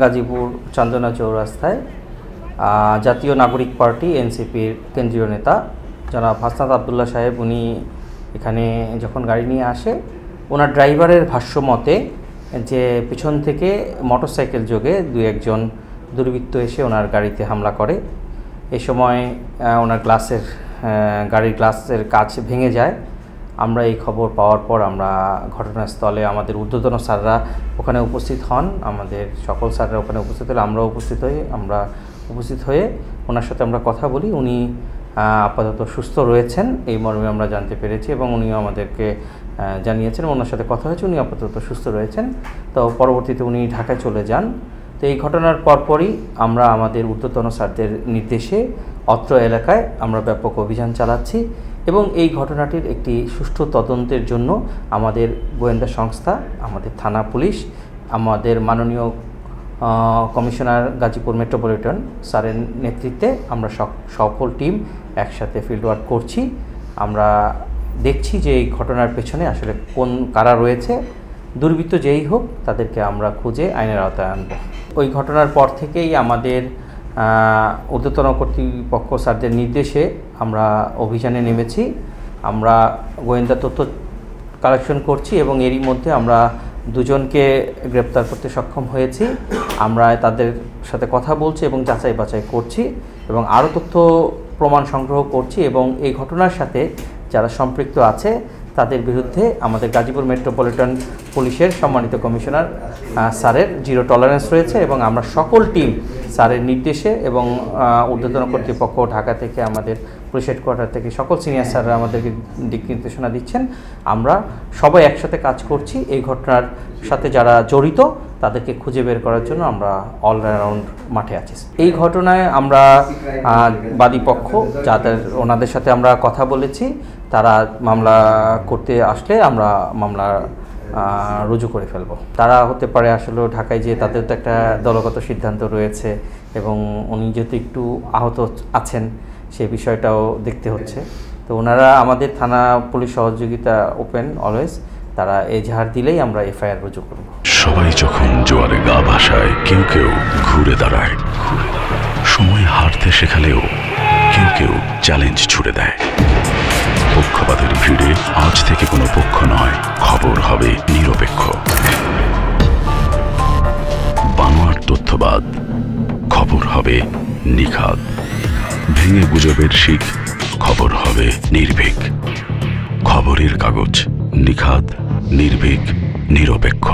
গাজীপুর চান্দনা চৌরাস্তায় জাতীয় নাগরিক পার্টি এনসিপির কেন্দ্রীয় নেতা জনাব হাসনাত আবদুল্লাহ সাহেব উনি এখানে যখন গাড়ি নিয়ে আসে, ওনার ড্রাইভারের ভাষ্য মতে যে পিছন থেকে মোটরসাইকেল যোগে দুই একজন দুর্বৃত্ত এসে ওনার গাড়িতে হামলা করে। এই সময় ওনার গাড়ির গ্লাসের কাচ ভেঙে যায়। আমরা এই খবর পাওয়ার পর আমরা ঘটনাস্থলে আমাদের ঊর্ধ্বতন স্যাররা ওখানে উপস্থিত হন, আমাদের সকল স্যাররা ওখানে উপস্থিত হলে আমরা উপস্থিত হয়ে ওনার সাথে আমরা কথা বলি। উনি আপাতত সুস্থ রয়েছেন এই মর্মে আমরা জানতে পেরেছি এবং উনিও আমাদেরকে জানিয়েছেন, ওনার সাথে কথা হয়েছে, উনি আপাতত সুস্থ রয়েছেন। তো পরবর্তীতে উনি ঢাকায় চলে যান। তো এই ঘটনার পরপরই আমরা আমাদের ঊর্ধ্বতন স্যারদের নির্দেশে অত্র এলাকায় আমরা ব্যাপক অভিযান চালাচ্ছি এবং এই ঘটনাটির একটি সুষ্ঠু তদন্তের জন্য আমাদের গোয়েন্দা সংস্থা, আমাদের থানা পুলিশ, আমাদের মাননীয় কমিশনার গাজীপুর মেট্রোপলিটন স্যারের নেতৃত্বে আমরা সকল টিম একসাথে ফিল্ড ওয়ার্ক করছি। আমরা দেখছি যে এই ঘটনার পেছনে আসলে কারা রয়েছে। দুর্বৃত্ত যেই হোক তাদেরকে আমরা খুঁজে আইনের আওতায় আনব। ওই ঘটনার পর থেকেই আমাদের ঊর্ধ্বতন কর্তৃপক্ষ স্যারদের নির্দেশে আমরা অভিযানে নেমেছি। আমরা গোয়েন্দা তথ্য কালেকশন করছি এবং এরই মধ্যে আমরা দুজনকে গ্রেপ্তার করতে সক্ষম হয়েছি। আমরা তাদের সাথে কথা বলছি এবং যাচাই বাছাই করছি এবং আরও তথ্য প্রমাণ সংগ্রহ করছি এবং এই ঘটনার সাথে যারা সম্পৃক্ত আছে তাদের বিরুদ্ধে আমাদের গাজীপুর মেট্রোপলিটন পুলিশের সম্মানিত কমিশনার স্যারের জিরো টলারেন্স রয়েছে এবং আমরা সকল টিম স্যারের নির্দেশে এবং ঊর্ধ্বতন কর্তৃপক্ষ ঢাকা থেকে আমাদের পুলিশ হেডকোয়ার্টার থেকে সকল সিনিয়র স্যাররা আমাদেরকে দিক নির্দেশনা দিচ্ছেন। আমরা সবাই একসাথে কাজ করছি। এই ঘটনার সাথে যারা জড়িত তাদেরকে খুঁজে বের করার জন্য আমরা অলরাউন্ড মাঠে আছি। এই ঘটনায় আমরা বাদীপক্ষ ওনাদের সাথে আমরা কথা বলেছি, তারা মামলা করতে আসলে আমরা মামলা রুজু করে ফেলব। তারা হতে পারে আসলে ঢাকায় যে তাদের তো একটা দলগত সিদ্ধান্ত রয়েছে এবং উনি যেহেতু একটু আহত আছেন সে বিষয়টাও দেখতে হচ্ছে। তো ওনারা আমাদের থানা পুলিশ সহযোগিতা ওপেন অলওয়েজ, তারা এজাহার দিলেই আমরা এফআইআর রুজু করব। সবাই যখন জোয়ারে গা ভাসায়, কেউ কেউ ঘুরে দাঁড়ায়। সময় হারতে শেখালেও কেউ চ্যালেঞ্জ ছুড়ে দেয়। পক্ষপাতের ভিড়ে আজ থেকে কোনো পক্ষ নয়, খবর হবে নিরপেক্ষ। বানোয়ার তথ্যবাদ, খবর হবে নিখাদ। ভেঙে গুজবের শিখ, খবর হবে নির্ভীক। খবরের কাগজ, নিখাদ, নির্ভীক, নিরপেক্ষ।